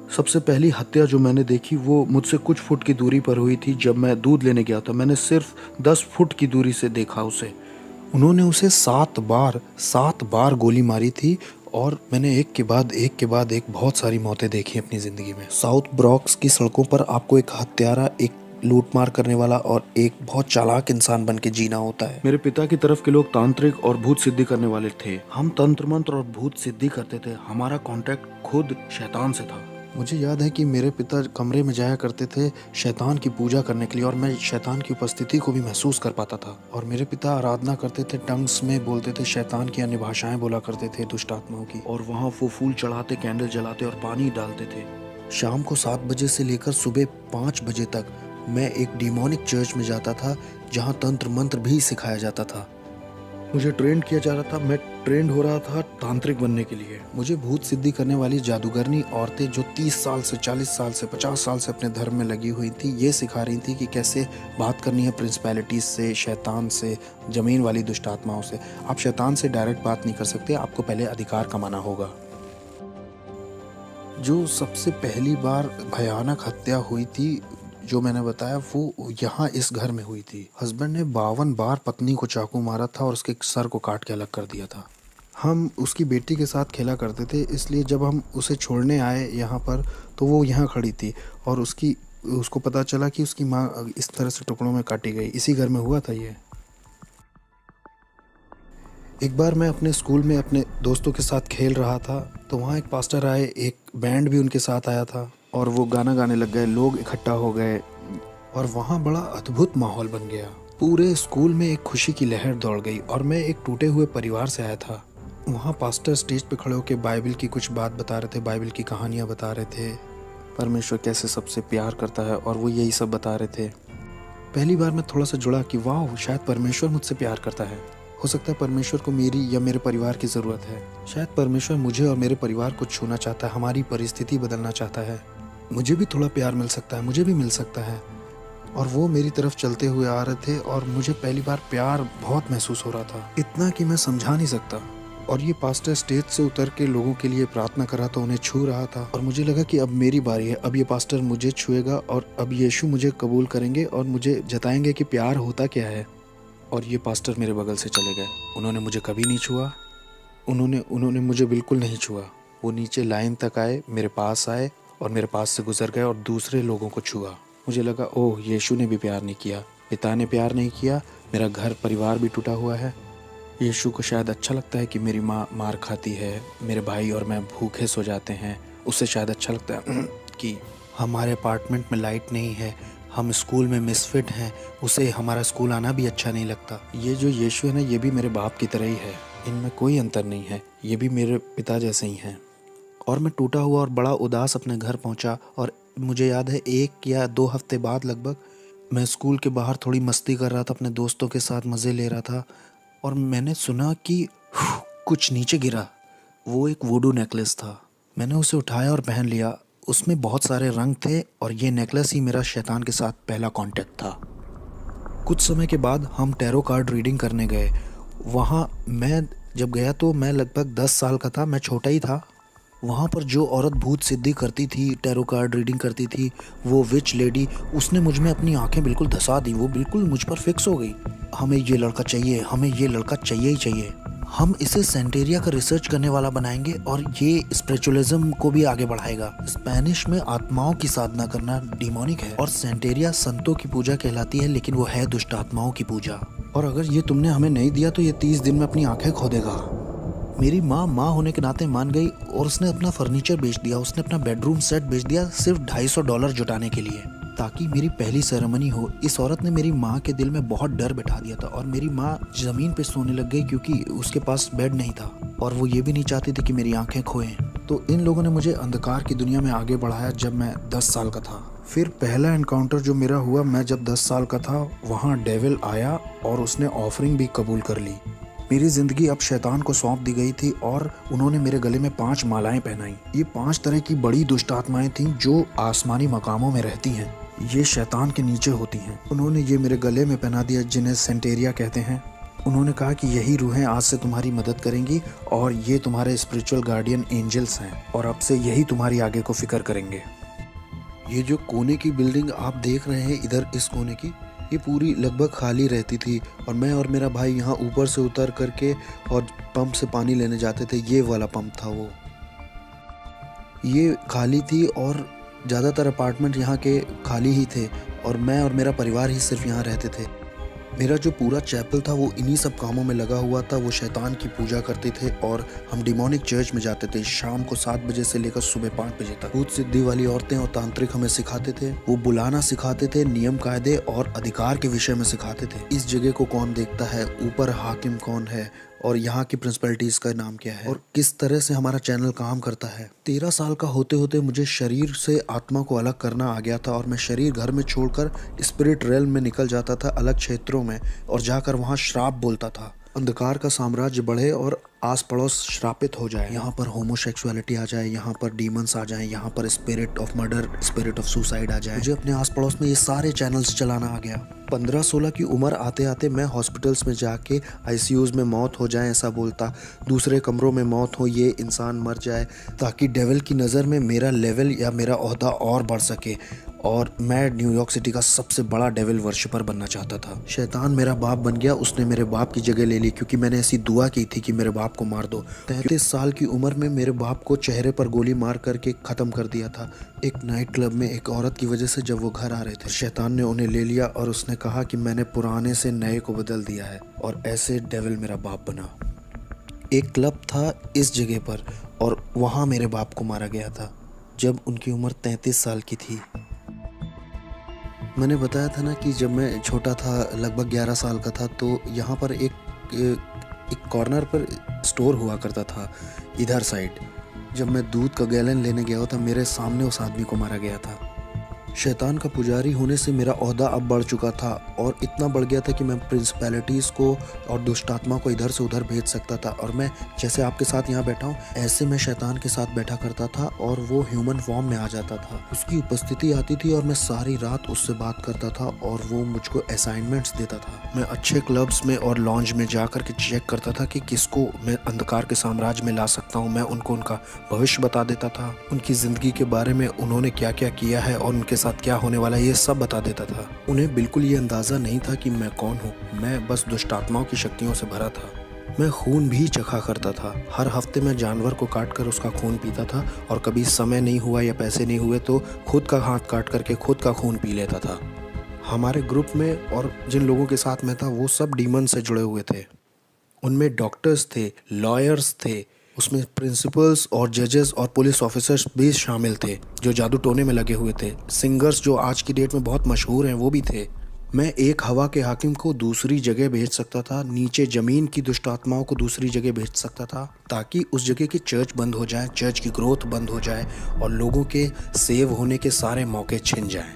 सबसे पहली हत्या जो मैंने देखी वो मुझसे कुछ फुट की दूरी पर हुई थी। जब मैं दूध लेने गया था, मैंने सिर्फ 10 फुट की दूरी से देखा उसे। उन्होंने उसे 7 बार गोली मारी थी और मैंने एक के बाद एक बहुत सारी मौतें देखी अपनी ज़िंदगी में। साउथ ब्रॉक्स की सड़कों पर आपको एक हत्यारा, एक लूटमार करने वाला और एक बहुत चालाक इंसान बन के जीना होता है। मेरे पिता की तरफ के लोग तांत्रिक और भूत सिद्धि करने वाले थे। हम तंत्र मंत्र और भूत सिद्धि करते थे। हमारा कांटेक्ट खुद शैतान से था। मुझे याद है कि मेरे पिता कमरे में जाया करते थे शैतान की पूजा करने के लिए, और मैं शैतान की उपस्थिति को भी महसूस कर पाता था। और मेरे पिता आराधना करते थे, टंग्स में बोलते थे, शैतान की अन्य भाषाएं बोला करते थे, दुष्ट आत्माओं की। और वहाँ वो फूल चढ़ाते, कैंडल जलाते और पानी डालते थे। शाम को 7 बजे से लेकर सुबह 5 बजे तक मैं एक डिमोनिक चर्च में जाता था जहाँ तंत्र मंत्र भी सिखाया जाता था। मुझे ट्रेंड किया जा रहा था, मैं ट्रेंड हो रहा था तांत्रिक बनने के लिए। मुझे भूत सिद्धि करने वाली जादूगरनी औरतें जो 30 साल से, 40 साल से, 50 साल से अपने धर्म में लगी हुई थी, ये सिखा रही थी कि कैसे बात करनी है प्रिंसिपैलिटीज से, शैतान से, जमीन वाली दुष्ट आत्माओं से। आप शैतान से डायरेक्ट बात नहीं कर सकते, आपको पहले अधिकार कमाना होगा। जो सबसे पहली बार भयानक हत्या हुई थी जो मैंने बताया, वो यहाँ इस घर में हुई थी। हस्बैंड ने 52 बार पत्नी को चाकू मारा था और उसके सर को काट के अलग कर दिया था। हम उसकी बेटी के साथ खेला करते थे, इसलिए जब हम उसे छोड़ने आए यहाँ पर तो वो यहाँ खड़ी थी और उसको पता चला कि उसकी माँ इस तरह से टुकड़ों में काटी गई। इसी घर में हुआ था ये। एक बार मैं अपने स्कूल में अपने दोस्तों के साथ खेल रहा था तो वहाँ एक पास्टर आए, एक बैंड भी उनके साथ आया था और वो गाना गाने लग गए। लोग इकट्ठा हो गए और वहाँ बड़ा अद्भुत माहौल बन गया। पूरे स्कूल में एक खुशी की लहर दौड़ गई और मैं एक टूटे हुए परिवार से आया था। वहाँ पास्टर स्टेज पे खड़े होकर बाइबल की कुछ बात बता रहे थे, बाइबल की कहानियाँ बता रहे थे, परमेश्वर कैसे सबसे प्यार करता है, और वो यही सब बता रहे थे। पहली बार मैं थोड़ा सा जुड़ा कि वाह, शायद परमेश्वर मुझसे प्यार करता है। हो सकता है परमेश्वर को मेरी या मेरे परिवार की ज़रूरत है। शायद परमेश्वर मुझे और मेरे परिवार को छूना चाहता है, हमारी परिस्थिति बदलना चाहता है। मुझे भी थोड़ा प्यार मिल सकता है, मुझे भी मिल सकता है। और वो मेरी तरफ चलते हुए आ रहे थे और मुझे पहली बार प्यार बहुत महसूस हो रहा था, इतना कि मैं समझा नहीं सकता। और ये पास्टर स्टेज से उतर के लोगों के लिए प्रार्थना कर रहा था, उन्हें छू रहा था और मुझे लगा कि अब मेरी बारी है। अब ये पास्टर मुझे छुएगा और अब यीशु मुझे कबूल करेंगे और मुझे जताएंगे कि प्यार होता क्या है। और ये पास्टर मेरे बगल से चले गए। उन्होंने मुझे कभी नहीं छुआ, उन्होंने मुझे बिल्कुल नहीं छुआ। वो नीचे लाइन तक आए, मेरे पास आए और मेरे पास से गुजर गए और दूसरे लोगों को छुआ। मुझे लगा ओह, यीशु ने भी प्यार नहीं किया, पिता ने प्यार नहीं किया, मेरा घर परिवार भी टूटा हुआ है। यीशु को शायद अच्छा लगता है कि मेरी माँ मार खाती है, मेरे भाई और मैं भूखे सो जाते हैं। उसे शायद अच्छा लगता है कि हमारे अपार्टमेंट में लाइट नहीं है, हम स्कूल में मिसफिट हैं, उसे हमारा स्कूल आना भी अच्छा नहीं लगता। ये जो यीशु है ना, ये भी मेरे बाप की तरह ही है, इनमें कोई अंतर नहीं है, ये भी मेरे पिता जैसे ही हैं। और मैं टूटा हुआ और बड़ा उदास अपने घर पहुंचा और मुझे याद है 1 या 2 हफ्ते बाद लगभग मैं स्कूल के बाहर थोड़ी मस्ती कर रहा था, अपने दोस्तों के साथ मज़े ले रहा था और मैंने सुना कि कुछ नीचे गिरा। वो एक वुडू नेकलेस था। मैंने उसे उठाया और पहन लिया। उसमें बहुत सारे रंग थे और ये नेकलेस ही मेरा शैतान के साथ पहला कांटेक्ट था। कुछ समय के बाद हम टैरो कार्ड रीडिंग करने गए। वहाँ मैं जब गया तो मैं लगभग 10 साल का था, मैं छोटा ही था। वहाँ पर जो औरत भूत सिद्धि करती थी, टैरो कार्ड रीडिंग करती थी, वो विच लेडी, उसने मुझ में अपनी आंखें बिल्कुल धंसा दी। वो बिल्कुल मुझ पर फिक्स हो गई। हमें ये लड़का चाहिए, हमें ये लड़का चाहिए ही चाहिए। हम इसे सेंटेरिया का रिसर्च करने वाला बनाएंगे और ये स्पिरिचुअलिज्म को भी आगे बढ़ाएगा। स्पेनिश में आत्माओं की साधना करना डिमोनिक है और सेंटेरिया संतों की पूजा कहलाती है, लेकिन वो है दुष्ट आत्माओं की पूजा। और अगर ये तुमने हमें नहीं दिया तो ये 30 दिन में अपनी आंखें खो देगा। मेरी माँ होने के नाते मान गई और उसने अपना फर्नीचर बेच दिया, उसने अपना बेडरूम सेट बेच दिया सिर्फ $250 जुटाने के लिए, ताकि मेरी पहली सेरेमनी हो। इस औरत ने मेरी माँ के दिल में बहुत डर बिठा दिया था और मेरी माँ ज़मीन पे सोने लग गई क्योंकि उसके पास बेड नहीं था और वो ये भी नहीं चाहती थी कि मेरी आंखें खोएं। तो इन लोगों ने मुझे अंधकार की दुनिया में आगे बढ़ाया जब मैं 10 साल का था। फिर पहला एनकाउंटर जो मेरा हुआ, मैं जब 10 साल का था, वहाँ डेविल आया और उसने ऑफरिंग भी कबूल कर ली। मेरी ज़िंदगी अब शैतान को सौंप दी गई थी और उन्होंने मेरे गले में 5 मालाएं पहनाई। ये 5 तरह की बड़ी दुष्ट आत्माएं थीं जो आसमानी मकामों में रहती हैं। ये शैतान के नीचे होती हैं। उन्होंने ये मेरे गले में पहना दिया, जिन्हें सेंटेरिया कहते हैं। उन्होंने कहा कि यही रूहें आज से तुम्हारी मदद करेंगी और ये तुम्हारे स्पिरिचुअल गार्डियन एंजल्स हैं और अब से यही तुम्हारी आगे को फिक्र करेंगे। ये जो कोने की बिल्डिंग आप देख रहे हैं इधर इस कोने की, ये पूरी लगभग खाली रहती थी और मैं और मेरा भाई यहाँ ऊपर से उतर करके और पंप से पानी लेने जाते थे। ये वाला पंप था वो, ये खाली थी और ज़्यादातर अपार्टमेंट यहाँ के खाली ही थे और मैं और मेरा परिवार ही सिर्फ यहाँ रहते थे। मेरा जो पूरा चैपल था वो इन्हीं सब कामों में लगा हुआ था। वो शैतान की पूजा करते थे और हम डिमोनिक चर्च में जाते थे शाम को 7 बजे से लेकर सुबह 5 बजे तक। भूत सिद्धि वाली औरतें और तांत्रिक हमें सिखाते थे, वो बुलाना सिखाते थे, नियम कायदे और अधिकार के विषय में सिखाते थे। इस जगह को कौन देखता है, ऊपर हाकिम कौन है और यहाँ की प्रिंसिपलिटीज का नाम क्या है और किस तरह से हमारा चैनल काम करता है। 13 साल का होते होते मुझे शरीर से आत्मा को अलग करना आ गया था और मैं शरीर घर में छोड़कर स्पिरिट रेल्म में निकल जाता था, अलग क्षेत्रों में, और जाकर वहाँ श्राप बोलता था। अंधकार का साम्राज्य बढ़े और आस पड़ोस श्रापित हो जाए, यहाँ पर होमोसेक्सुअलिटी आ जाए, यहाँ पर डीमंस आ जाए, यहाँ पर spirit of murder, spirit of suicide आ जाए। मुझे अपने आस पड़ोस में ये सारे चैनल्स चलाना आ गया। 15-16 की उम्र आते आते मैं हॉस्पिटल्स में जाके आईसीयूज में मौत हो जाए ऐसा बोलता, दूसरे कमरों में मौत हो, ये इंसान मर जाए, ताकि डेविल की नज़र में मेरा लेवल या मेरा ओहदा और बढ़ सके और मैं न्यूयॉर्क सिटी का सबसे बड़ा डेविल वर्शिपर बनना चाहता था। शैतान मेरा बाप बन गया, उसने मेरे बाप की जगह ले ली क्योंकि मैंने ऐसी दुआ की थी कि मेरे बाप को मार दो। 33 साल की उम्र में मेरे बाप को चेहरे पर गोली मार करके ख़त्म कर दिया था एक नाइट क्लब में एक औरत की वजह से। जब वो घर आ रहे थे शैतान ने उन्हें ले लिया और उसने कहा कि मैंने पुराने से नए को बदल दिया है और ऐसे डेविल मेरा बाप बना। एक क्लब था इस जगह पर और वहाँ मेरे बाप को मारा गया था जब उनकी उम्र 33 साल की थी। मैंने बताया था ना कि जब मैं छोटा था, लगभग 11 साल का था, तो यहाँ पर एक कॉर्नर पर स्टोर हुआ करता था इधर साइड। जब मैं दूध का गैलन लेने गया था मेरे सामने उस आदमी को मारा गया था। शैतान का पुजारी होने से मेरा ओहदा अब बढ़ चुका था और इतना बढ़ गया था कि मैं प्रिंसिपैलिटीज़ को और दुष्टात्मा को इधर से उधर भेज सकता था। और मैं जैसे आपके साथ यहाँ बैठा हूँ ऐसे मैं शैतान के साथ बैठा करता था और वो ह्यूमन फॉर्म में आ जाता था। उसकी उपस्थिति आती थी और मैं सारी रात उससे बात करता था और वो मुझको असाइनमेंट्स देता था। मैं अच्छे क्लब्स में और लॉन्ज में जा कर के चेक करता था कि किसको मैं अंधकार के साम्राज्य में ला सकता हूँ। मैं उनको उनका भविष्य बता देता था, उनकी ज़िंदगी के बारे में उन्होंने क्या क्या किया है और उनके साथ क्या होने वाला है ये सब बता देता था। उन्हें बिल्कुल ये अंदाज़ा नहीं था कि मैं कौन हूँ, मैं बस दुष्टात्माओं की शक्तियों से भरा था। मैं खून भी चखा करता था। हर हफ्ते मैं जानवर को काट कर उसका खून पीता था और कभी समय नहीं हुआ या पैसे नहीं हुए तो खुद का हाथ काट करके खुद का खून पी लेता था। हमारे ग्रुप में और जिन लोगों के साथ मैं था वो सब डीमन से जुड़े हुए थे। उनमें डॉक्टर्स थे, लॉयर्स थे, उसमें प्रिंसिपल्स और जजेस और पुलिस ऑफिसर्स भी शामिल थे जो जादू टोने में लगे हुए थे। सिंगर्स जो आज की डेट में बहुत मशहूर हैं वो भी थे। मैं एक हवा के हाकिम को दूसरी जगह भेज सकता था, नीचे ज़मीन की दुष्ट आत्माओं को दूसरी जगह भेज सकता था ताकि उस जगह की चर्च बंद हो जाए, चर्च की ग्रोथ बंद हो जाए और लोगों के सेव होने के सारे मौके छिन जाएं।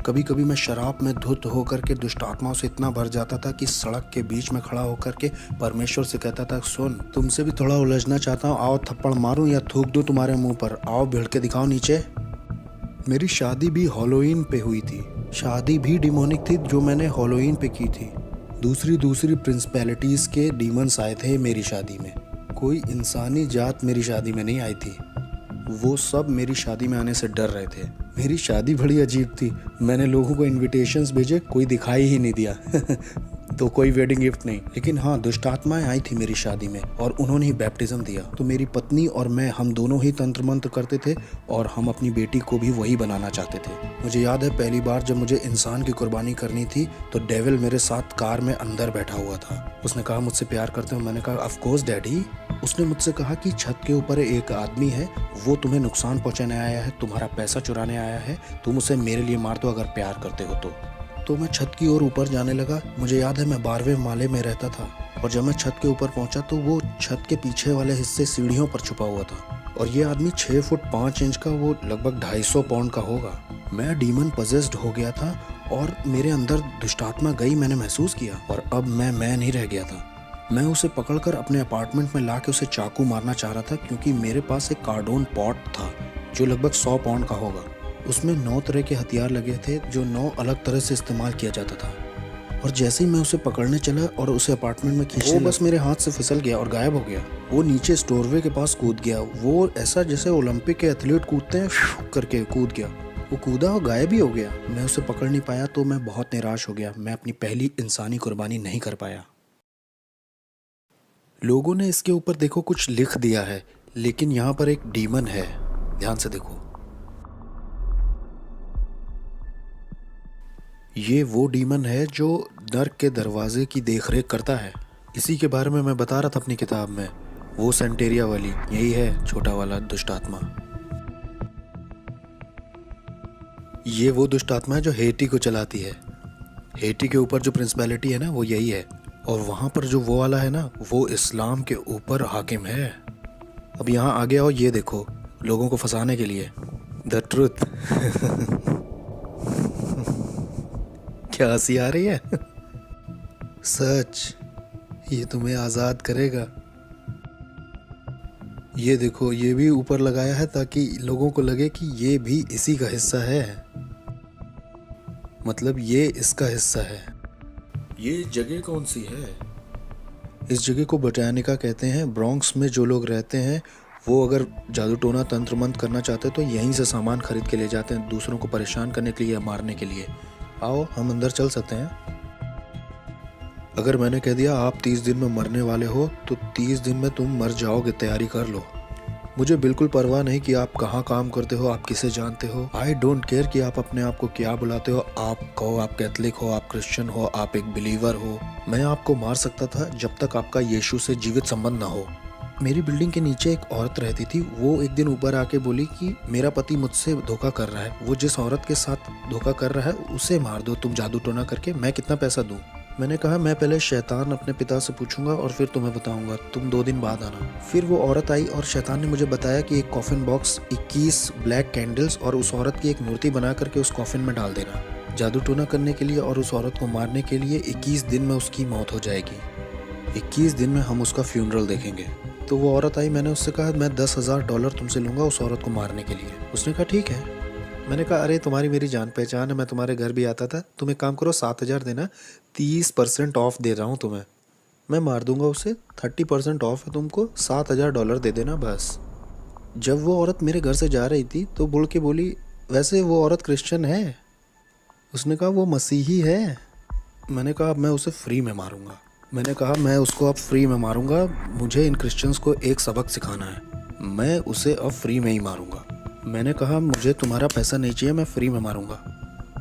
कभी कभी मैं शराब में धुत होकर के दुष्ट आत्माओं से इतना भर जाता था कि सड़क के बीच में खड़ा होकर के परमेश्वर से कहता था, सुन तुमसे भी थोड़ा उलझना चाहता हूँ, आओ थप्पड़ मारूं या थूक दूं तुम्हारे मुंह पर, आओ भिड़ के दिखाओ नीचे। मेरी शादी भी हॉलोवीन पे हुई थी। शादी भी डिमोनिक थी जो मैंने हॉलोवीन पे की थी। दूसरी प्रिंसिपैलिटीज़ के डीमंस आए थे मेरी शादी में। कोई इंसानी जात मेरी शादी में नहीं आई थी। वो सब मेरी शादी में आने से डर रहे थे। मेरी शादी बड़ी अजीब थी। मैंने लोगों को इनविटेशंस भेजे, कोई दिखाई ही नहीं दिया तो कोई वेडिंग गिफ्ट नहीं। लेकिन हाँ, दुष्ट आत्माएं आई थी मेरी शादी में और उन्होंने ही बैप्टिज्म दिया। तो मेरी पत्नी और मैं, हम दोनों ही तंत्र मंत्र करते थे और हम अपनी बेटी को भी वही बनाना चाहते थे। मुझे याद है पहली बार जब मुझे इंसान की कुर्बानी करनी थी तो डेविल मेरे साथ कार में अंदर बैठा हुआ था। उसने कहा, मुझसे प्यार करते हो? मैंने कहा, ऑफ कोर्स डैडी। उसने मुझसे कहा कि छत के ऊपर एक आदमी है, वो तुम्हें नुकसान पहुंचाने आया है, तुम्हारा पैसा चुराने आया है, तुम उसे मेरे लिए मार दो अगर प्यार करते हो तो मैं छत की ओर ऊपर जाने लगा। मुझे याद है मैं 12वें माले में रहता था और जब मैं छत के ऊपर पहुंचा तो वो छत के पीछे वाले हिस्से सीढ़ियों पर छुपा हुआ था और ये आदमी 6 फुट 5 इंच का, वो लगभग 250 पाउंड का होगा। मैं डीमन पजेस्ड हो गया था और मेरे अंदर दुष्टात्मा गई, मैंने महसूस किया और अब मैं नहीं रह गया था। मैं उसे पकड़कर अपने अपार्टमेंट में ला के उसे चाकू मारना चाह रहा था क्योंकि मेरे पास एक कार्डोन पॉट था जो लगभग 100 पाउंड का होगा। उसमें 9 तरह के हथियार लगे थे जो 9 अलग तरह से इस्तेमाल किया जाता था। और जैसे ही मैं उसे पकड़ने चला और उसे अपार्टमेंट में खींचने वो बस मेरे हाथ से फिसल गया और गायब हो गया। वो नीचे स्टोरवे के पास कूद गया। वो ऐसा जैसे ओलंपिक के एथलीट कूदते हैं करके कूद गया। वो कूदा और गायब ही हो गया। मैं उसे पकड़ नहीं पाया तो मैं बहुत निराश हो गया। मैं अपनी पहली इंसानी कुर्बानी नहीं कर पाया। लोगों ने इसके ऊपर देखो कुछ लिख दिया है, लेकिन यहाँ पर एक डीमन है। ध्यान से देखो, ये वो डीमन है जो नर्क के दरवाजे की देखरेख करता है। इसी के बारे में मैं बता रहा था अपनी किताब में। वो सेंटेरिया वाली यही है, छोटा वाला दुष्ट आत्मा। ये वो दुष्ट आत्मा है जो हेटी को चलाती है। हेटी के ऊपर जो प्रिंसिपैलिटी है ना, वो यही है। और वहाँ पर जो वो वाला है ना, वो इस्लाम के ऊपर हाकिम है। अब यहाँ आगे आओ, ये देखो, लोगों को फंसाने के लिए द ट्रुथ। क्या हंसी आ रही है? सच, ये तुम्हें आज़ाद करेगा। ये देखो, ये भी ऊपर लगाया है ताकि लोगों को लगे कि ये भी इसी का हिस्सा है, मतलब ये इसका हिस्सा है। ये जगह कौन सी है? इस जगह को बोटानिका कहते हैं। ब्रॉन्क्स में जो लोग रहते हैं वो अगर जादू टोना तंत्र मंत्र करना चाहते हैं तो यहीं से सामान खरीद के ले जाते हैं, दूसरों को परेशान करने के लिए या मारने के लिए। आओ, हम अंदर चल सकते हैं। अगर मैंने कह दिया आप 30 दिन में मरने वाले हो तो 30 दिन में तुम मर जाओगे, तैयारी कर लो। मुझे बिल्कुल परवाह नहीं कि आप कहाँ काम करते हो, आप किसे जानते हो। आई डोंट केयर कि आप अपने आप को क्या बुलाते हो। आप कहो आप कैथलिक हो, आप क्रिश्चियन हो, आप एक बिलीवर हो। मैं आपको मार सकता था जब तक आपका यीशु से जीवित संबंध ना हो। मेरी बिल्डिंग के नीचे एक औरत रहती थी। वो एक दिन ऊपर आके बोली कि मेरा पति मुझसे धोखा कर रहा है। वो जिस औरत के साथ धोखा कर रहा है उसे मार दो तुम जादू टोना करके, मैं कितना पैसा दूं। मैंने कहा मैं पहले शैतान अपने पिता से पूछूंगा और फिर तुम्हें बताऊंगा, तुम 2 दिन बाद आना। फिर वो औरत आई और शैतान ने मुझे बताया कि एक कॉफिन बॉक्स, 21 ब्लैक कैंडल्स और उस औरत की एक मूर्ति बना करके उस कॉफिन में डाल देना, जादू टोना करने के लिए और उस औरत को मारने के लिए। 21 दिन में उसकी मौत हो जाएगी। 21 दिन में हम उसका फ्यूनरल देखेंगे। तो वो औरत आई, मैंने उससे कहा मैं $10,000 तुमसे लूँगा उस औरत को मारने के लिए। उसने कहा ठीक है। मैंने कहा अरे तुम्हारी मेरी जान पहचान है, मैं तुम्हारे घर भी आता था। तुम एक काम करो, 7,000 देना, 30% ऑफ दे रहा हूँ तुम्हें, मैं मार दूंगा उसे। 30% ऑफ है तुमको, $7,000 दे देना बस। जब वो औरत मेरे घर से जा रही थी तो बोल के बोली वैसे वो औरत क्रिश्चियन है। उसने कहा वो मसीही है। मैंने कहा अब मैं उसे फ्री में मारूंगा। मैंने कहा मैं उसको अब फ्री में मारूंगा, मुझे इन क्रिश्चियंस को एक सबक सिखाना है, मैं उसे अब फ्री में ही मारूंगा। मैंने कहा मुझे तुम्हारा पैसा नहीं चाहिए, मैं फ्री में मारूंगा।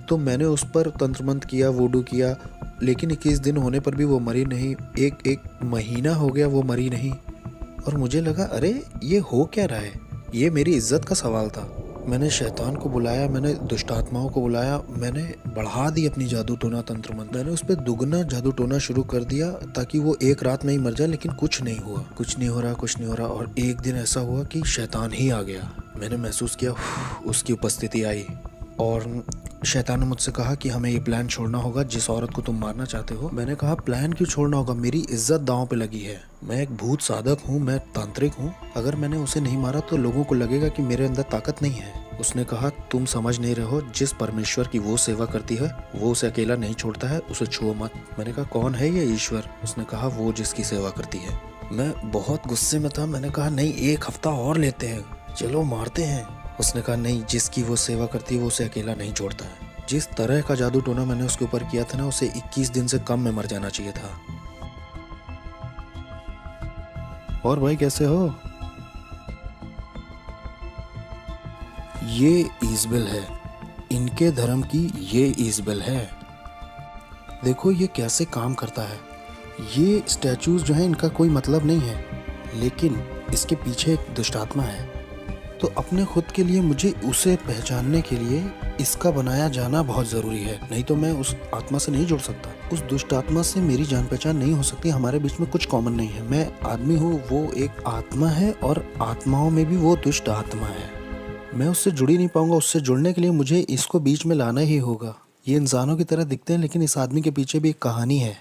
तो मैंने उस पर तंत्र मंत्र किया, वूडू किया, लेकिन 21 दिन होने पर भी वो मरी नहीं। एक महीना हो गया वो मरी नहीं। और मुझे लगा अरे ये हो क्या रहा है, ये मेरी इज्जत का सवाल था। मैंने शैतान को बुलाया, मैंने दुष्ट आत्माओं को बुलाया, मैंने बढ़ा दी अपनी जादू टोना तंत्र मंत्र। मैंने उस पर दुगना जादू टोना शुरू कर दिया ताकि वो एक रात में ही मर जाए, लेकिन कुछ नहीं हुआ, कुछ नहीं हो रहा, कुछ नहीं हो रहा। और एक दिन ऐसा हुआ कि शैतान ही आ गया। मैंने महसूस किया उसकी उपस्थिति आई और शैतान ने मुझसे कहा कि हमें ये प्लान छोड़ना होगा जिस औरत को तुम मारना चाहते हो। मैंने कहा प्लान क्यों छोड़ना होगा, मेरी इज्जत दांव पे लगी है, मैं एक भूत साधक हूँ, मैं तांत्रिक हूँ। अगर मैंने उसे नहीं मारा तो लोगों को लगेगा कि मेरे अंदर ताकत नहीं है। उसने कहा तुम समझ नहीं रहे हो, जिस परमेश्वर की वो सेवा करती है वो उसे अकेला नहीं छोड़ता है, उसे छुओ मत। मैंने कहा कौन है ये ईश्वर? उसने कहा वो जिसकी सेवा करती है। मैं बहुत गुस्से में था। मैंने कहा नहीं, 1 हफ्ता और लेते हैं, चलो मारते हैं। उसने कहा नहीं, जिसकी वो सेवा करती है वो उसे अकेला नहीं छोड़ता है। जिस तरह का जादू टोना मैंने उसके ऊपर किया था ना, उसे 21 दिन से कम में मर जाना चाहिए था। और भाई कैसे हो? ये ईज़बेल है, इनके धर्म की ये ईज़बेल है। देखो ये कैसे काम करता है। ये स्टैचूज जो हैं इनका कोई मतलब नहीं है, लेकिन इसके पीछे एक दुष्ट आत्मा है। तो अपने खुद के लिए मुझे उसे पहचानने के लिए इसका बनाया जाना बहुत ज़रूरी है, नहीं तो मैं उस आत्मा से नहीं जुड़ सकता। उस दुष्ट आत्मा से मेरी जान पहचान नहीं हो सकती। हमारे बीच में कुछ कॉमन नहीं है। मैं आदमी हूँ, वो एक आत्मा है, और आत्माओं में भी वो दुष्ट आत्मा है। मैं उससे जुड़ ही नहीं पाऊंगा। उससे जुड़ने के लिए मुझे इसको बीच में लाना ही होगा। ये इंसानों की तरह दिखते हैं, लेकिन इस आदमी के पीछे भी एक कहानी है।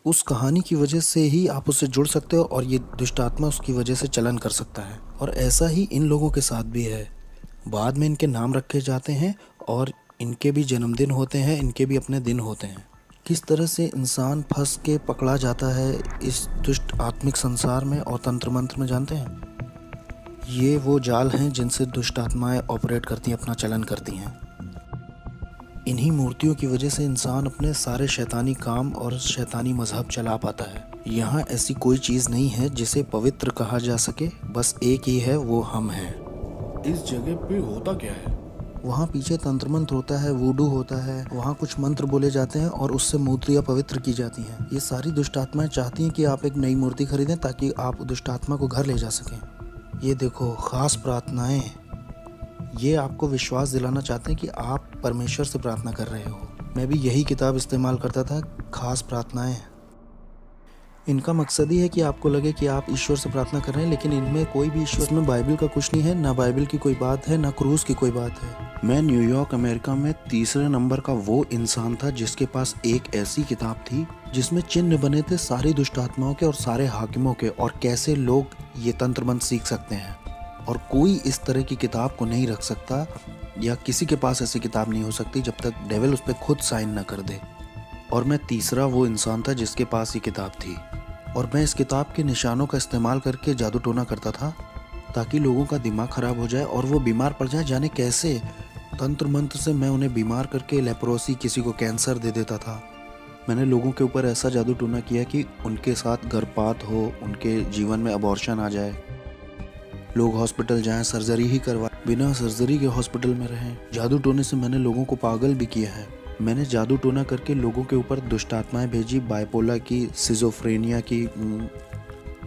उस कहानी की वजह से ही आप उससे जुड़ सकते हो, और ये दुष्ट आत्मा उसकी वजह से चलन कर सकता है। और ऐसा ही इन लोगों के साथ भी है। बाद में इनके नाम रखे जाते हैं और इनके भी जन्मदिन होते हैं, इनके भी अपने दिन होते हैं। किस तरह से इंसान फंस के पकड़ा जाता है इस दुष्ट आत्मिक संसार में और तंत्र मंत्र में, जानते हैं? ये वो जाल हैं जिनसे दुष्ट आत्माएं ऑपरेट करती हैं, अपना चलन करती हैं। इन्हीं मूर्तियों की वजह से इंसान अपने सारे शैतानी काम और शैतानी मजहब चला पाता है। यहाँ ऐसी कोई चीज़ नहीं है जिसे पवित्र कहा जा सके, बस एक ही है, वो हम हैं। इस जगह पे होता क्या है? वहाँ पीछे तंत्र मंत्र होता है, वूडू होता है, वहाँ कुछ मंत्र बोले जाते हैं और उससे मूर्तियाँ पवित्र की जाती हैं। ये सारी दुष्ट आत्माएं चाहती हैं कि आप एक नई मूर्ति खरीदें ताकि आप दुष्ट आत्मा को घर ले जा सकें। ये देखो, खास प्रार्थनाएं, ये आपको विश्वास दिलाना चाहते हैं कि आप परमेश्वर से प्रार्थना कर रहे हो। मैं भी यही किताब इस्तेमाल करता था, खास प्रार्थनाएं। इनका मकसद ही है कि आपको लगे कि आप ईश्वर से प्रार्थना कर रहे हैं, लेकिन इनमें कोई भी ईश्वर में बाइबल का कुछ नहीं है, ना बाइबल की कोई बात है, ना क्रूस की कोई बात है। मैं न्यूयॉर्क अमेरिका में तीसरे नंबर का वो इंसान था जिसके पास एक ऐसी किताब थी जिसमें चिन्ह बने थे सारी दुष्ट आत्माओं के और सारे हाकिमों के, और कैसे लोग ये तंत्र मंत्र सीख सकते हैं। और कोई इस तरह की किताब को नहीं रख सकता, या किसी के पास ऐसी किताब नहीं हो सकती जब तक डेविल उस पर खुद साइन न कर दे। और मैं तीसरा वो इंसान था जिसके पास ये किताब थी, और मैं इस किताब के निशानों का इस्तेमाल करके जादू टोना करता था ताकि लोगों का दिमाग खराब हो जाए और वो बीमार पड़ जाए। जाने कैसे तंत्र मंत्र से मैं उन्हें बीमार करके लेप्रोसी, किसी को कैंसर दे देता था। मैंने लोगों के ऊपर ऐसा जादू टोना किया कि उनके साथ गर्भपात हो, उनके जीवन में अबॉर्शन आ जाए, लोग हॉस्पिटल जाएं, सर्जरी ही करवाएं, बिना सर्जरी के हॉस्पिटल में रहें। जादू टोने से मैंने लोगों को पागल भी किया है। मैंने जादू टोना करके लोगों के ऊपर दुष्ट आत्माएं भेजी, बाइपोला की, सिजोफ्रेनिया की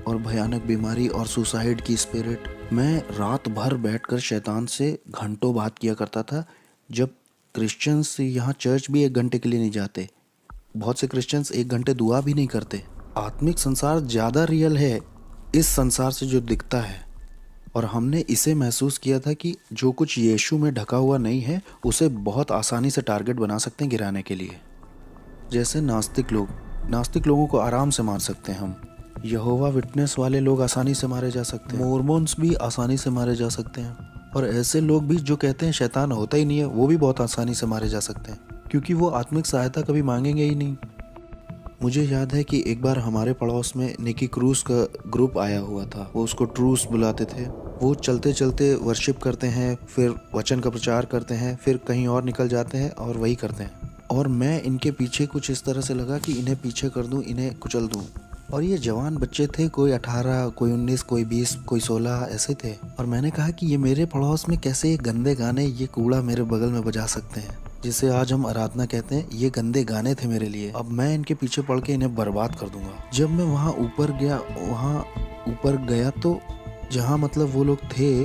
और भयानक बीमारी और सुसाइड की स्पिरिट। मैं रात भर बैठकर शैतान से घंटों बात किया करता था, जब क्रिश्चियंस यहाँ चर्च भी 1 घंटे के लिए नहीं जाते। बहुत से क्रिश्चियंस 1 घंटे दुआ भी नहीं करते। आत्मिक संसार ज़्यादा रियल है इस संसार से जो दिखता है, और हमने इसे महसूस किया था कि जो कुछ यीशु में ढका हुआ नहीं है उसे बहुत आसानी से टारगेट बना सकते हैं गिराने के लिए। जैसे नास्तिक लोगों को आराम से मार सकते हैं हम। यहोवा विटनेस वाले लोग आसानी से मारे जा सकते हैं, मोर्मोन्स भी आसानी से मारे जा सकते हैं, और ऐसे लोग भी जो कहते हैं शैतान होता ही नहीं है, वो भी बहुत आसानी से मारे जा सकते हैं, क्योंकि वो आत्मिक सहायता कभी मांगेंगे ही नहीं। मुझे याद है कि एक बार हमारे पड़ोस में निकी क्रूस का ग्रुप आया हुआ था, वो उसको ट्रूस बुलाते थे। वो चलते चलते वर्शिप करते हैं, फिर वचन का प्रचार करते हैं, फिर कहीं और निकल जाते हैं और वही करते हैं। और मैं इनके पीछे कुछ इस तरह से लगा कि इन्हें पीछे कर दूं, इन्हें कुचल दूं। और ये जवान बच्चे थे, कोई 18, कोई 19, कोई 20, कोई 16 ऐसे थे। और मैंने कहा कि ये मेरे पड़ोस में कैसे ये गंदे गाने, ये कूड़ा मेरे बगल में बजा सकते हैं, जिसे आज हम आराधना कहते हैं। ये गंदे गाने थे मेरे लिए। अब मैं इनके पीछे पड़ के इन्हें बर्बाद कर दूंगा। जब मैं वहाँ ऊपर गया तो जहाँ मतलब वो लोग थे,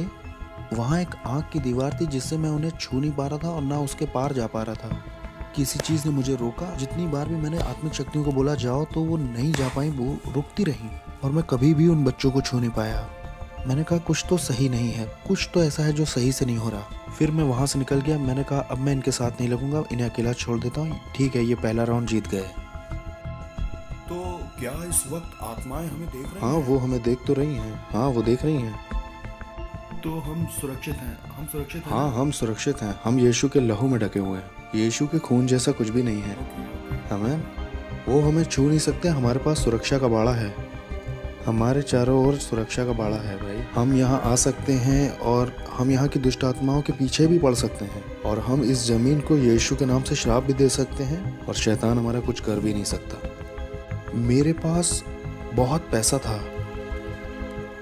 वहाँ एक आँख की दीवार थी जिससे मैं उन्हें छू नहीं पा रहा था और ना उसके पार जा पा रहा था। किसी चीज़ ने मुझे रोका। जितनी बार भी मैंने आत्मिक शक्तियों को बोला जाओ, तो वो नहीं जा पाई, वो रुकती रही, और मैं कभी भी उन बच्चों को छू नहीं पाया। मैंने कहा कुछ तो सही नहीं है, कुछ तो ऐसा है जो सही से नहीं हो रहा। फिर मैं वहाँ से निकल गया। मैंने कहा अब मैं इनके साथ नहीं लगूंगा, इन्हें अकेला छोड़ देता हूँ। ठीक है, ये पहला राउंड जीत गए। तो क्या इस वक्त आत्माएं हमें देख रही हाँ, हैं? वो हमें देख तो रही हैं। हाँ, वो देख रही हैं। तो हम सुरक्षित हैं? हम सुरक्षित हैं? हाँ, हम सुरक्षित हैं। हम यीशु के लहू में ढके हुए हैं। यीशु के खून जैसा कुछ भी नहीं है। हमें वो हमें छू नहीं सकते। हमारे पास सुरक्षा का बाड़ा है। हमारे चारों ओर सुरक्षा का बाड़ा है भाई। हम यहाँ आ सकते हैं और हम यहाँ की दुष्ट आत्माओं के पीछे भी पड़ सकते हैं, और हम इस जमीन को यीशु के नाम से श्राप भी दे सकते हैं, और शैतान हमारा कुछ कर भी नहीं सकता। मेरे पास बहुत पैसा था,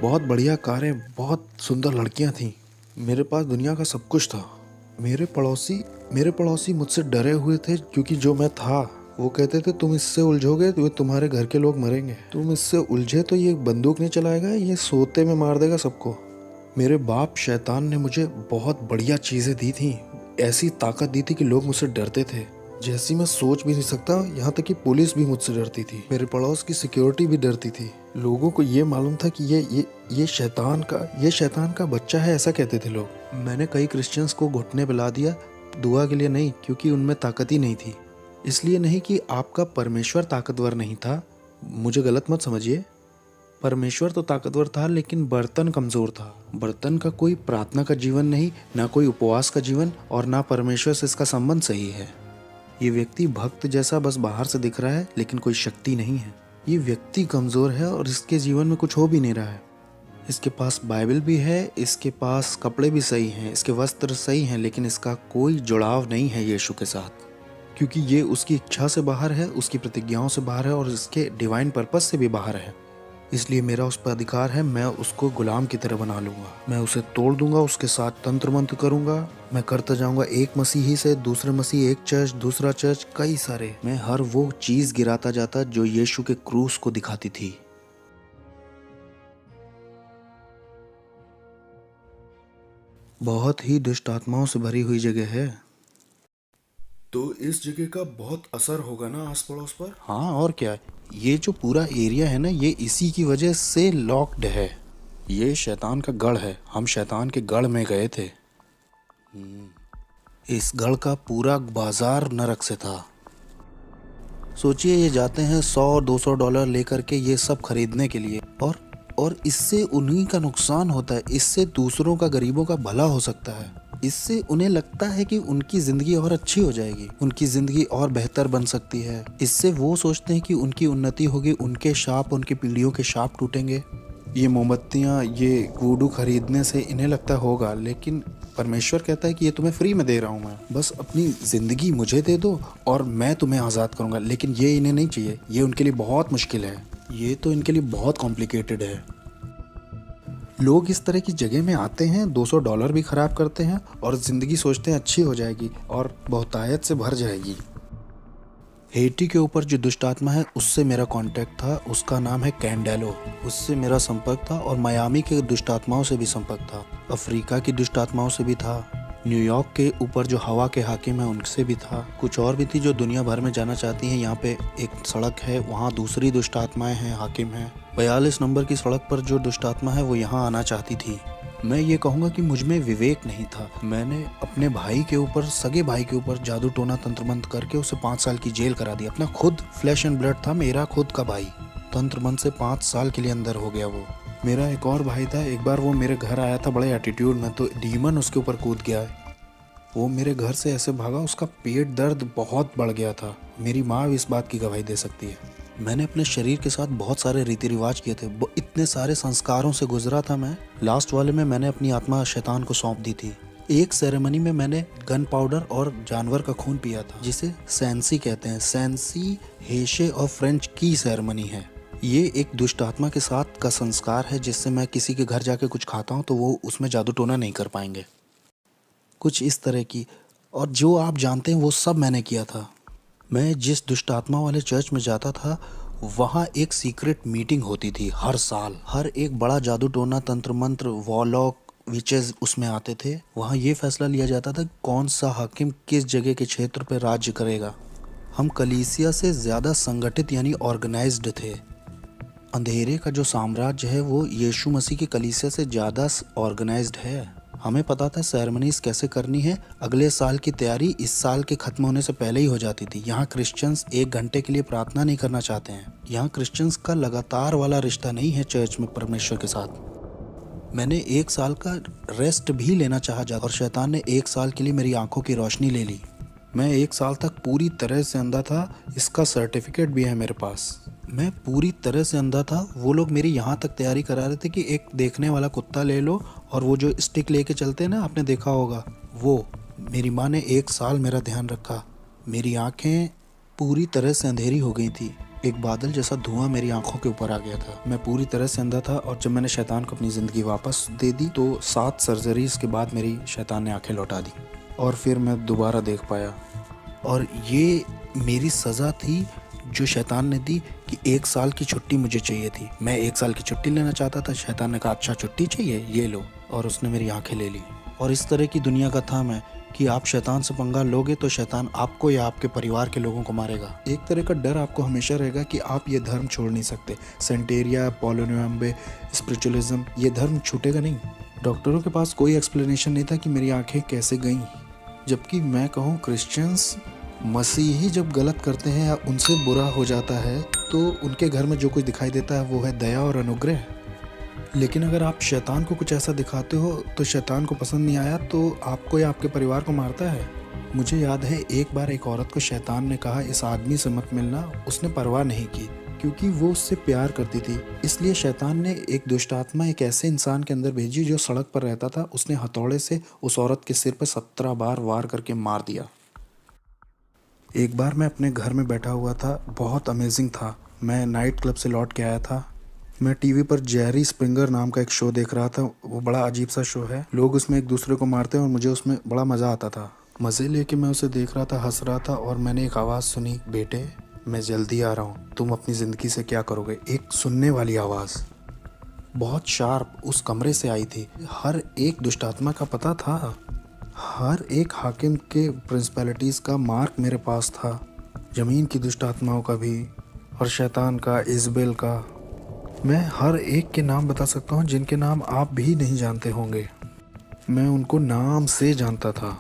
बहुत बढ़िया कारें, बहुत सुंदर लड़कियाँ थीं। मेरे पास दुनिया का सब कुछ था। मेरे पड़ोसी मुझसे डरे हुए थे, क्योंकि जो मैं था, वो कहते थे तुम इससे उलझोगे तो तुम्हारे घर के लोग मरेंगे। तुम इससे उलझे तो ये बंदूक नहीं चलाएगा, ये सोते में मार देगा सबको। मेरे बाप शैतान ने मुझे बहुत बढ़िया चीज़ें दी थी, ऐसी ताकत दी थी कि लोग मुझसे डरते थे, जैसी मैं सोच भी नहीं सकता। यहाँ तक कि पुलिस भी मुझसे डरती थी, मेरे पड़ोस की सिक्योरिटी भी डरती थी। लोगों को ये मालूम था कि ये शैतान का बच्चा है, ऐसा कहते थे लोग। मैंने कई क्रिश्चियंस को घुटने पिला दिया, दुआ के लिए नहीं, क्योंकि उनमें ताकत ही नहीं थी। इसलिए नहीं कि आपका परमेश्वर ताकतवर नहीं था, मुझे गलत मत समझिए। परमेश्वर तो ताकतवर था, लेकिन बर्तन कमज़ोर था। बर्तन का कोई प्रार्थना का जीवन नहीं, ना कोई उपवास का जीवन, और ना परमेश्वर से इसका संबंध सही है। ये व्यक्ति भक्त जैसा बस बाहर से दिख रहा है, लेकिन कोई शक्ति नहीं है। ये व्यक्ति कमज़ोर है और इसके जीवन में कुछ हो भी नहीं रहा है। इसके पास बाइबल भी है, इसके पास कपड़े भी सही हैं, इसके वस्त्र सही हैं, लेकिन इसका कोई जुड़ाव नहीं है यीशु के साथ, क्योंकि ये उसकी इच्छा से बाहर है, उसकी प्रतिज्ञाओं से बाहर है और इसके डिवाइन पर्पस से भी बाहर है। इसलिए मेरा उस पर अधिकार है, मैं उसको गुलाम की तरह बना लूँगा, मैं उसे तोड़ दूंगा, उसके साथ तंत्र मंत्र करूँगा, मैं करता जाऊँगा एक मसीही से दूसरे मसीह, एक चर्च दूसरा चर्च, कई सारे। मैं हर वो चीज़ गिराता जाता जो यीशु के क्रूस को दिखाती थी। बहुत ही दुष्ट आत्माओं से भरी हुई जगह है। तो इस जगह का बहुत असर होगा ना आस पड़ोस पर। हाँ और क्या, ये जो पूरा एरिया है ना, ये इसी की वजह से लॉक्ड है। ये शैतान का गढ़ है, हम शैतान के गढ़ में गए थे। इस गढ़ का पूरा बाजार नरक से था। सोचिए, ये जाते हैं $100-200 लेकर के ये सब खरीदने के लिए, और इससे उन्हीं का नुकसान होता है, इससे दूसरों का, गरीबों का भला हो सकता है। इससे उन्हें लगता है कि उनकी ज़िंदगी और अच्छी हो जाएगी, उनकी ज़िंदगी और बेहतर बन सकती है। इससे वो सोचते हैं कि उनकी उन्नति होगी, उनके शाप, उनकी पीढ़ियों के शाप टूटेंगे। ये मोमबत्तियाँ, ये वुडू खरीदने से इन्हें लगता होगा, लेकिन परमेश्वर कहता है कि ये तुम्हें फ्री में दे रहा हूँ मैं, बस अपनी ज़िंदगी मुझे दे दो और मैं तुम्हें आज़ाद करूँगा। लेकिन ये इन्हें नहीं चाहिए, ये उनके लिए बहुत मुश्किल है, ये तो इनके लिए बहुत कॉम्प्लिकेटेड है। लोग इस तरह की जगह में आते हैं, $200 भी खराब करते हैं और ज़िंदगी सोचते हैं अच्छी हो जाएगी और बहुतायत से भर जाएगी। हेटी के ऊपर जो दुष्ट आत्मा है, उससे मेरा कांटेक्ट था, उसका नाम है कैंडेलो, उससे मेरा संपर्क था। और मियामी के दुष्ट आत्माओं से भी संपर्क था, अफ्रीका की दुष्ट आत्माओं से भी था, न्यूयॉर्क के ऊपर जो हवा के हाकिम है उनसे भी था, कुछ और भी थी जो दुनिया भर में जाना चाहती हैं। यहाँ पे एक सड़क है, वहाँ दूसरी दुष्ट आत्माएं हैं, हाकिम हैं। 42 नंबर की सड़क पर जो दुष्ट आत्मा है वो यहाँ आना चाहती थी। मैं ये कहूँगा कि मुझ में विवेक नहीं था। मैंने अपने भाई के ऊपर, सगे भाई के ऊपर जादू टोना तंत्र मंत्र करके उसे 5 साल की जेल करा दी। अपना खुद फ्लैश एंड ब्लड था, मेरा खुद का भाई, तंत्र मंत्र से 5 साल के लिए अंदर हो गया वो। मेरा एक और भाई था, एक बार वो मेरे घर आया था बड़े एटीट्यूड में, तो डीमन उसके ऊपर कूद गया। वो मेरे घर से ऐसे भागा, उसका पेट दर्द बहुत बढ़ गया था। मेरी माँ भी इस बात की गवाही दे सकती है। मैंने अपने शरीर के साथ बहुत सारे रीति रिवाज किए थे, इतने सारे संस्कारों से गुजरा था मैं। लास्ट वाले में मैंने अपनी आत्मा शैतान को सौंप दी थी। एक सेरेमनी में मैंने गन पाउडर और जानवर का खून पिया था, जिसे सैंसी कहते हैं। सैंसी हेशे और फ्रेंच की सेरेमनी है। ये एक दुष्ट आत्मा के साथ का संस्कार है, जिससे मैं किसी के घर जाके कुछ खाता हूँ तो वो उसमें जादू टोना नहीं कर पाएंगे, कुछ इस तरह की। और जो आप जानते हैं वो सब मैंने किया था। मैं जिस दुष्ट आत्मा वाले चर्च में जाता था, वहाँ एक सीक्रेट मीटिंग होती थी हर साल। हर एक बड़ा जादू टोना, तंत्र मंत्र, वॉलॉक, विचेस उसमें आते थे। वहाँ ये फैसला लिया जाता था कौन सा हाकिम किस जगह के क्षेत्र पर राज्य करेगा। हम कलीसिया से ज़्यादा संगठित यानी ऑर्गेनाइज्ड थे। अंधेरे का जो साम्राज्य है वो यीशु मसीह की कलीसिया से ज़्यादा ऑर्गेनाइज्ड है। हमें पता था सेरेमनीज कैसे करनी है। अगले साल की तैयारी इस साल के ख़त्म होने से पहले ही हो जाती थी। यहाँ क्रिश्चियंस 1 घंटे के लिए प्रार्थना नहीं करना चाहते हैं। यहाँ क्रिश्चियंस का लगातार वाला रिश्ता नहीं है चर्च में परमेश्वर के साथ। मैंने 1 साल का रेस्ट भी लेना चाहा और शैतान ने 1 साल के लिए मेरी आंखों की रोशनी ले ली। मैं 1 साल तक पूरी तरह से अंधा था, इसका सर्टिफिकेट भी है मेरे पास। मैं पूरी तरह से अंधा था। वो लोग मेरी यहाँ तक तैयारी करा रहे थे कि एक देखने वाला कुत्ता ले लो और वो जो स्टिक लेके चलते हैं ना, आपने देखा होगा वो। मेरी माँ ने 1 साल मेरा ध्यान रखा। मेरी आंखें पूरी तरह से अंधेरी हो गई थी। एक बादल जैसा धुआं मेरी आंखों के ऊपर आ गया था। मैं पूरी तरह से अंधा था। और जब मैंने शैतान को अपनी ज़िंदगी वापस दे दी तो 7 सर्जरीज के बाद मेरी शैतान ने आंखें लौटा दी और फिर मैं दोबारा देख पाया। और ये मेरी सज़ा थी जो शैतान ने दी कि 1 साल की छुट्टी मुझे चाहिए थी। मैं 1 साल की छुट्टी लेना चाहता था। शैतान ने कहा अच्छा छुट्टी चाहिए, ये लो, और उसने मेरी आंखें ले ली। और इस तरह की दुनिया का था मैं कि आप शैतान से पंगा लोगे तो शैतान आपको या आपके परिवार के लोगों को मारेगा। एक तरह का डर आपको हमेशा रहेगा कि आप ये धर्म छोड़ नहीं सकते। सेंटेरिया, पोलोनियम्बे, स्पिरिचुअलिज्म, ये धर्म छूटेगा नहीं। डॉक्टरों के पास कोई एक्सप्लेनेशन नहीं था कि मेरी आंखें कैसे गईं। जबकि मैं कहूँ क्रिश्चियंस, मसीही जब गलत करते हैं या उनसे बुरा हो जाता है तो उनके घर में जो कुछ दिखाई देता है वो है दया और अनुग्रह। लेकिन अगर आप शैतान को कुछ ऐसा दिखाते हो तो शैतान को पसंद नहीं आया तो आपको या आपके परिवार को मारता है। मुझे याद है एक बार एक औरत को शैतान ने कहा इस आदमी से मत मिलना। उसने परवाह नहीं की क्योंकि वो उससे प्यार करती थी। इसलिए शैतान ने एक दुष्ट आत्मा एक ऐसे इंसान के अंदर भेजी जो सड़क पर रहता था। उसने हथौड़े से उस औरत के सिर पर 17 बार वार करके मार दिया। एक बार मैं अपने घर में बैठा हुआ था, बहुत अमेजिंग था। मैं नाइट क्लब से लौट के आया था। मैं टीवी पर जेरी स्प्रिंगर नाम का एक शो देख रहा था। वो बड़ा अजीब सा शो है, लोग उसमें एक दूसरे को मारते हैं और मुझे उसमें बड़ा मज़ा आता था। मज़े लेके मैं उसे देख रहा था, हंस रहा था और मैंने एक आवाज़ सुनी, बेटे मैं जल्दी आ रहा हूँ, तुम अपनी ज़िंदगी से क्या करोगे। एक सुनने वाली आवाज़ बहुत शार्प उस कमरे से आई थी। हर एक दुष्ट आत्मा का पता था, हर एक हाकिम के प्रिंसिपैलिटीज़ का मार्क मेरे पास था, ज़मीन की दुष्ट आत्माओं का भी और शैतान का, इज़बेल का। मैं हर एक के नाम बता सकता हूँ जिनके नाम आप भी नहीं जानते होंगे। मैं उनको नाम से जानता था,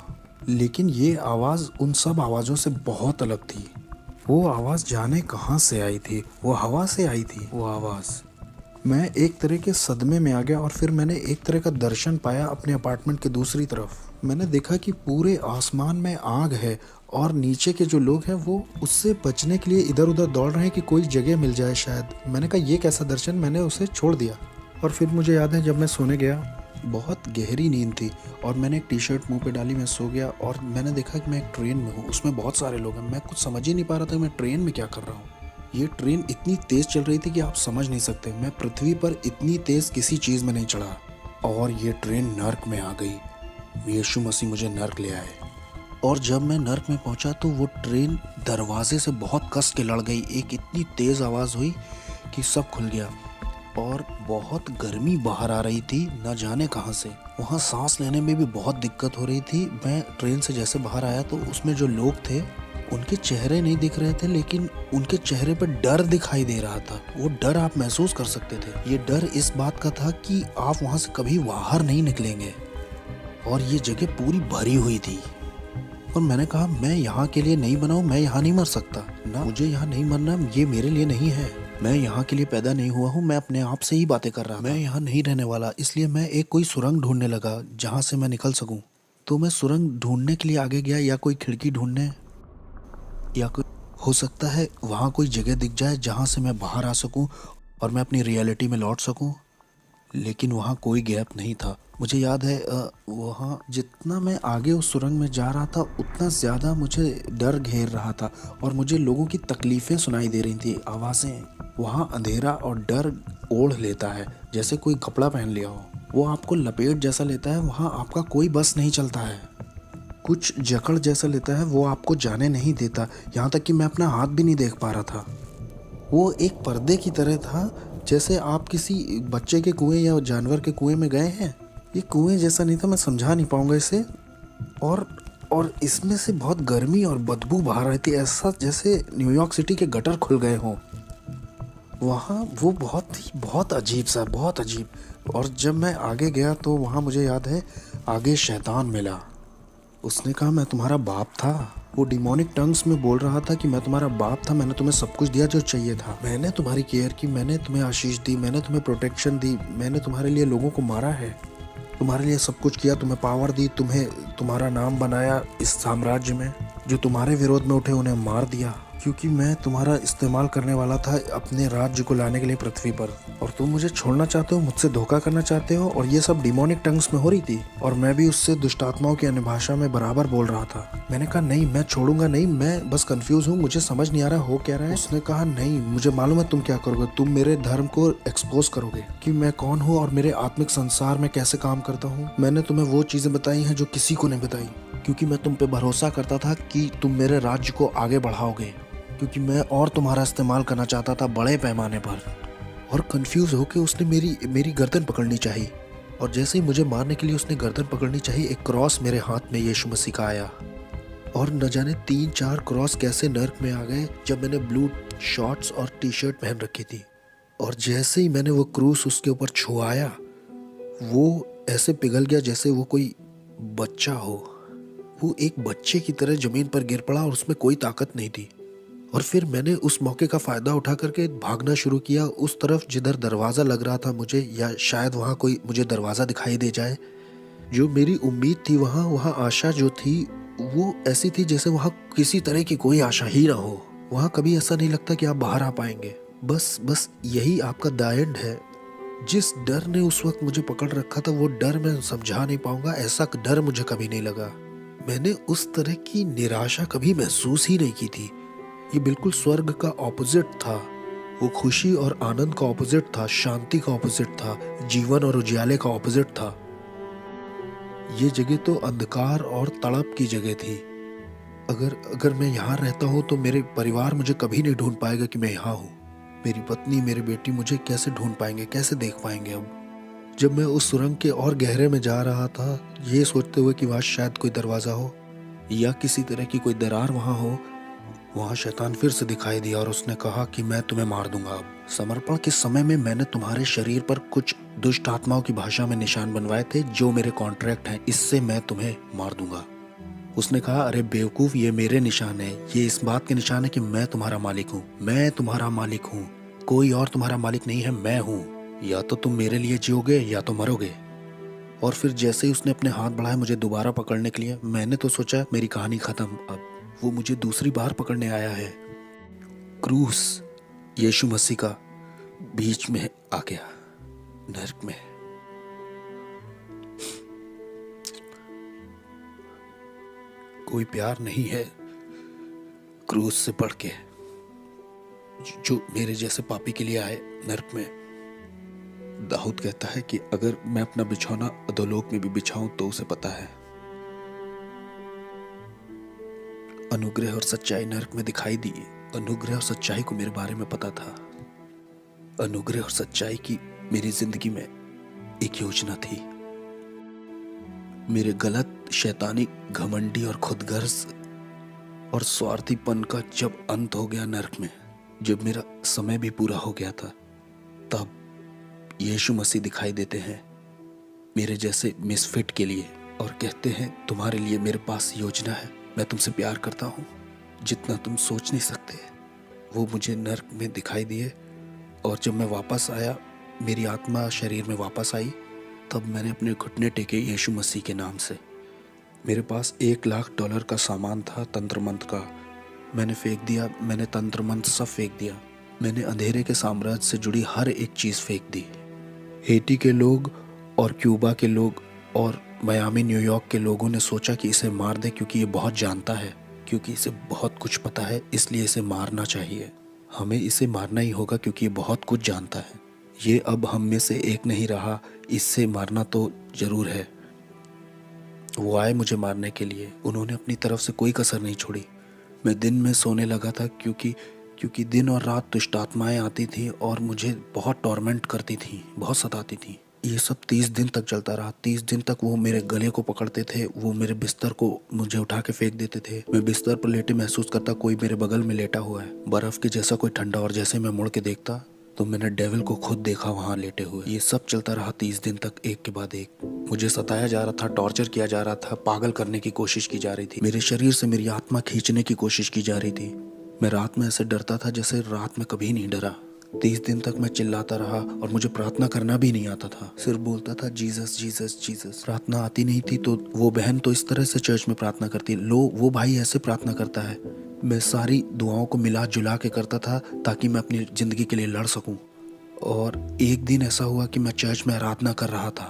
लेकिन ये आवाज़ उन सब आवाज़ों से बहुत अलग थी। वो आवाज़ जाने कहाँ से आई थी, वो हवा से आई थी वो आवाज़। मैं एक तरह के सदमे में आ गया और फिर मैंने एक तरह का दर्शन पाया अपने अपार्टमेंट के दूसरी तरफ। मैंने देखा कि पूरे आसमान में आग है और नीचे के जो लोग हैं वो उससे बचने के लिए इधर उधर दौड़ रहे हैं कि कोई जगह मिल जाए शायद। मैंने कहा ये कैसा दर्शन, मैंने उसे छोड़ दिया। और फिर मुझे याद है जब मैं सोने गया, बहुत गहरी नींद थी और मैंने एक टी शर्ट मुंह पे डाली, मैं सो गया और मैंने देखा कि मैं एक ट्रेन में हूँ, उसमें बहुत सारे लोग हैं। मैं कुछ समझ ही नहीं पा रहा था मैं ट्रेन में क्या कर रहा हूँ। ये ट्रेन इतनी तेज़ चल रही थी कि आप समझ नहीं सकते। मैं पृथ्वी पर इतनी तेज़ किसी चीज़ में नहीं चढ़ा और ये ट्रेन नर्क में आ गई। यीशु मसीह मुझे नर्क ले आए और जब मैं नर्क में पहुंचा तो वो ट्रेन दरवाजे से बहुत कस के लड़ गई। एक इतनी तेज़ आवाज़ हुई कि सब खुल गया और बहुत गर्मी बाहर आ रही थी, न जाने कहाँ से। वहाँ सांस लेने में भी बहुत दिक्कत हो रही थी। मैं ट्रेन से जैसे बाहर आया तो उसमें जो लोग थे उनके चेहरे नहीं दिख रहे थे, लेकिन उनके चेहरे पर डर दिखाई दे रहा था। वो डर आप महसूस कर सकते थे। ये डर इस बात का था कि आप वहाँ से कभी बाहर नहीं निकलेंगे और ये जगह पूरी भरी हुई थी। और मैंने कहा मैं यहाँ के लिए नहीं बना हूँ, मैं यहाँ नहीं मर सकता ना, मुझे यहाँ नहीं मरना, ये मेरे लिए नहीं है। मैं यहाँ के लिए पैदा नहीं हुआ हूँ, मैं अपने आप से ही बातें कर रहा, मैं यहाँ नहीं रहने वाला। इसलिए मैं एक कोई सुरंग ढूंढने लगा जहाँ से मैं निकल सकूँ। तो मैं सुरंग ढूंढने के लिए आगे गया, या कोई खिड़की ढूंढने, या कोई हो सकता है वहाँ कोई जगह दिख जाए जहाँ से मैं बाहर आ सकूँ और मैं अपनी रियलिटी में लौट सकूँ। लेकिन वहाँ कोई गैप नहीं था। मुझे याद है वहाँ जितना मैं आगे उस सुरंग में जा रहा था उतना ज़्यादा मुझे डर घेर रहा था और मुझे लोगों की तकलीफ़ें सुनाई दे रही थी, आवाज़ें। वहाँ अंधेरा और डर ओढ़ लेता है जैसे कोई कपड़ा पहन लिया हो, वो आपको लपेट जैसा लेता है। वहाँ आपका कोई बस नहीं चलता है, कुछ जकड़ जैसा लेता है, वो आपको जाने नहीं देता। यहाँ तक कि मैं अपना हाथ भी नहीं देख पा रहा था। वो एक पर्दे की तरह था, जैसे आप किसी बच्चे के कुएं या जानवर के कुएं में गए हैं। ये कुएं जैसा नहीं था, मैं समझा नहीं पाऊंगा इसे। और इसमें से बहुत गर्मी और बदबू बाहर रही थी, ऐसा जैसे न्यूयॉर्क सिटी के गटर खुल गए हों। वहाँ वो बहुत अजीब सा, बहुत अजीब। और जब मैं आगे गया तो वहाँ मुझे याद है आगे शैतान मिला। उसने कहा मैं तुम्हारा बाप था। वो डिमोनिक टंग्स में बोल रहा था कि मैं तुम्हारा बाप था, मैंने तुम्हें सब कुछ दिया जो चाहिए था, मैंने तुम्हारी केयर की, मैंने तुम्हें आशीष दी, मैंने तुम्हें प्रोटेक्शन दी, मैंने तुम्हारे लिए लोगों को मारा है, तुम्हारे लिए सब कुछ किया, तुम्हें पावर दी, तुम्हें तुम्हारा नाम बनाया इस साम्राज्य में। जो तुम्हारे विरोध में उठे उन्हें मार दिया, क्योंकि मैं तुम्हारा इस्तेमाल करने वाला था अपने राज्य को लाने के लिए पृथ्वी पर। और तुम मुझे छोड़ना चाहते हो, मुझसे धोखा करना चाहते हो। और ये सब डिमोनिक टंग्स में हो रही थी और मैं भी उससे दुष्टात्माओं की अन्य भाषा में बराबर बोल रहा था। मैंने कहा नहीं, मैं छोड़ूंगा नहीं, मैं बस कंफ्यूज हूँ, मुझे समझ नहीं आ रहा हो क्या रहा है। उसने कहा नहीं, मुझे मालूम है तुम क्या करोगे, तुम मेरे धर्म को एक्सपोज करोगे कि मैं कौन हूँ और मेरे आत्मिक संसार में कैसे काम करता हूँ। मैंने तुम्हें वो चीजें बताई हैं जो किसी को नहीं बताई, क्योंकि मैं तुम पे भरोसा करता था कि तुम मेरे राज्य को आगे बढ़ाओगे, क्योंकि मैं और तुम्हारा इस्तेमाल करना चाहता था बड़े पैमाने पर। और कंफ्यूज होकर उसने मेरी गर्दन पकड़नी चाहिए और जैसे ही मुझे मारने के लिए उसने गर्दन पकड़नी चाहिए, एक क्रॉस मेरे हाथ में यीशु मसीह का आया। और न जाने 3-4 क्रॉस कैसे नर्क में आ गए जब मैंने ब्लू शॉर्ट्स और टी शर्ट पहन रखी थी। और जैसे ही मैंने वो क्रूस उसके ऊपर छुआया, वो ऐसे पिघल गया जैसे वो कोई बच्चा हो। वो एक बच्चे की तरह जमीन पर गिर पड़ा और उसमें कोई ताकत नहीं थी। और फिर मैंने उस मौके का फ़ायदा उठा करके भागना शुरू किया उस तरफ जिधर दरवाज़ा लग रहा था मुझे, या शायद वहाँ कोई मुझे दरवाज़ा दिखाई दे जाए। जो मेरी उम्मीद थी, वहाँ आशा जो थी वो ऐसी थी जैसे वहाँ किसी तरह की कोई आशा ही ना हो। वहाँ कभी ऐसा नहीं लगता कि आप बाहर आ पाएंगे। बस बस यही आपका द एंड है। जिस डर ने उस वक्त मुझे पकड़ रखा था वो डर मैं समझा नहीं पाऊंगा, ऐसा डर मुझे कभी नहीं लगा। मैंने उस तरह की निराशा कभी महसूस ही नहीं की थी। ये बिल्कुल स्वर्ग का ऑपोजिट था। वो खुशी और आनंद का ऑपोजिट था, शांति का ऑपोजिट था, जीवन और उजियाले का ऑपोजिट था। ये जगह तो अंधकार और तड़प की जगह थी। अगर अगर मैं यहाँ रहता हूँ तो मेरे परिवार मुझे कभी नहीं ढूंढ पाएगा कि मैं यहाँ हूँ। मेरी पत्नी, मेरी बेटी मुझे कैसे ढूंढ पाएंगे, कैसे देख पाएंगे। अब जब मैं उस सुरंग के और गहरे में जा रहा था, ये सोचते हुए कि वहाँ शायद कोई दरवाज़ा हो या किसी तरह की कोई दरार वहाँ हो, वहाँ शैतान फिर से दिखाई दिया और उसने कहा कि मैं तुम्हें मार दूंगा। अब समर्पण के समय में मैंने तुम्हारे शरीर पर कुछ दुष्ट आत्माओं की भाषा में निशान बनवाए थे जो मेरे कॉन्ट्रैक्ट हैं, इससे मैं तुम्हें मार दूंगा। उसने कहा, अरे बेवकूफ, ये मेरे निशान है, ये इस बात के निशान है कि मैं तुम्हारा मालिक हूँ, मैं तुम्हारा मालिक हूँ, कोई और तुम्हारा मालिक नहीं है, मैं हूँ। या तो तुम मेरे लिए जियोगे या तो मरोगे। और फिर जैसे ही उसने अपने हाथ बढ़ाए मुझे दोबारा पकड़ने के लिए, मैंने तो सोचा मेरी कहानी खत्म। अब वो मुझे दूसरी बार पकड़ने आया है। क्रूस यीशु मसीह का बीच में आ गया, नरक में। कोई प्यार नहीं है क्रूस से बढ़ के जो मेरे जैसे पापी के लिए आए नरक में। दाऊद कहता है कि अगर मैं अपना बिछौना अधोलोक में भी बिछाऊं तो उसे पता है। अनुग्रह और सच्चाई नरक में दिखाई दी। अनुग्रह और सच्चाई को मेरे बारे में पता था। अनुग्रह और सच्चाई की मेरी जिंदगी में एक योजना थी। मेरे गलत, शैतानी, घमंडी और खुदगर्ज और स्वार्थीपन का जब अंत हो गया नरक में, जब मेरा समय भी पूरा हो गया था, तब यीशु मसीह दिखाई देते हैं मेरे जैसे मिसफिट के लिए और कहते हैं, तुम्हारे लिए मेरे पास योजना है, मैं तुमसे प्यार करता हूँ जितना तुम सोच नहीं सकते। वो मुझे नरक में दिखाई दिए और जब मैं वापस आया, मेरी आत्मा शरीर में वापस आई, तब मैंने अपने घुटने टेके यीशु मसीह के नाम से। मेरे पास $1,00,000 का सामान था तंत्र मंत्र का, मैंने फेंक दिया। मैंने तंत्र मंत्र सब फेंक दिया। मैंने अंधेरे के साम्राज्य से जुड़ी हर एक चीज़ फेंक दी। हेटी के लोग और क्यूबा के लोग और मियामी, न्यूयॉर्क के लोगों ने सोचा कि इसे मार दें क्योंकि ये बहुत जानता है, क्योंकि इसे बहुत कुछ पता है, इसलिए इसे मारना चाहिए। हमें इसे मारना ही होगा क्योंकि ये बहुत कुछ जानता है। ये अब हम में से एक नहीं रहा, इससे मारना तो जरूर है। वो आए मुझे मारने के लिए, उन्होंने अपनी तरफ से कोई कसर नहीं छोड़ी। मैं दिन में सोने लगा था क्योंकि दिन और रात दुष्ट आत्माएं आती थी और मुझे बहुत टॉर्मेंट करती थी, बहुत सताती थी। ये सब 30 दिन तक चलता रहा। 30 दिन तक वो मेरे गले को पकड़ते थे, वो मेरे बिस्तर को मुझे उठा के फेंक देते थे। मैं बिस्तर पर लेटे महसूस करता कोई मेरे बगल में लेटा हुआ है, बर्फ के जैसा कोई ठंडा, और जैसे मैं मुड़ के देखता तो मैंने डेविल को खुद देखा वहाँ लेटे हुए। ये सब चलता रहा 30 दिन तक, एक के बाद एक। मुझे सताया जा रहा था, टॉर्चर किया जा रहा था, पागल करने की कोशिश की जा रही थी। मेरे शरीर से मेरी आत्मा खींचने की कोशिश की जा रही थी। मैं रात में ऐसे डरता था जैसे रात में कभी नहीं डरा। 30 दिन तक मैं चिल्लाता रहा और मुझे प्रार्थना करना भी नहीं आता था, सिर्फ बोलता था जीसस जीसस जीसस। प्रार्थना आती नहीं थी तो वो बहन तो इस तरह से चर्च में प्रार्थना करती है, लो वो भाई ऐसे प्रार्थना करता है। मैं सारी दुआओं को मिला जुला के करता था ताकि मैं अपनी ज़िंदगी के लिए लड़ सकूं। और एक दिन ऐसा हुआ कि मैं चर्च में आराधना कर रहा था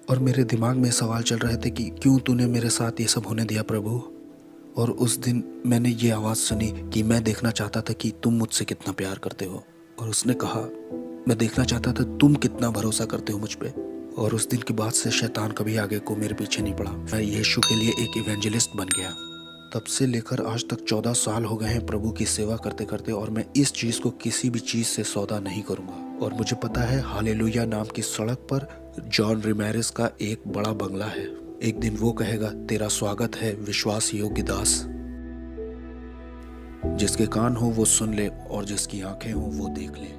और मेरे दिमाग में सवाल चल रहे थे कि क्यों तूने मेरे साथ ये सब होने दिया प्रभु। और उस दिन मैंने ये आवाज़ सुनी कि मैं देखना चाहता था कि तुम मुझसे कितना प्यार करते हो। और उसने कहा, मैं देखना चाहता था तुम कितना भरोसा करते हो मुझ पे। और उस दिन के बाद से शैतान कभी आगे को मेरे पीछे नहीं पड़ा। मैं यीशु के लिए एक इवेंजलिस्ट बन गया। तब से लेकर आज तक 14 साल हो गए हैं प्रभु की सेवा करते करते, और मैं इस चीज़ को किसी भी चीज़ से सौदा नहीं करूँगा। और मुझे पता है हालेलुया नाम की सड़क पर जॉन रिमेरेस का एक बड़ा बंगला है। एक दिन वो कहेगा, तेरा स्वागत है विश्वास योग्य दास। जिसके कान हो वो सुन ले और जिसकी आंखें हो वो देख ले।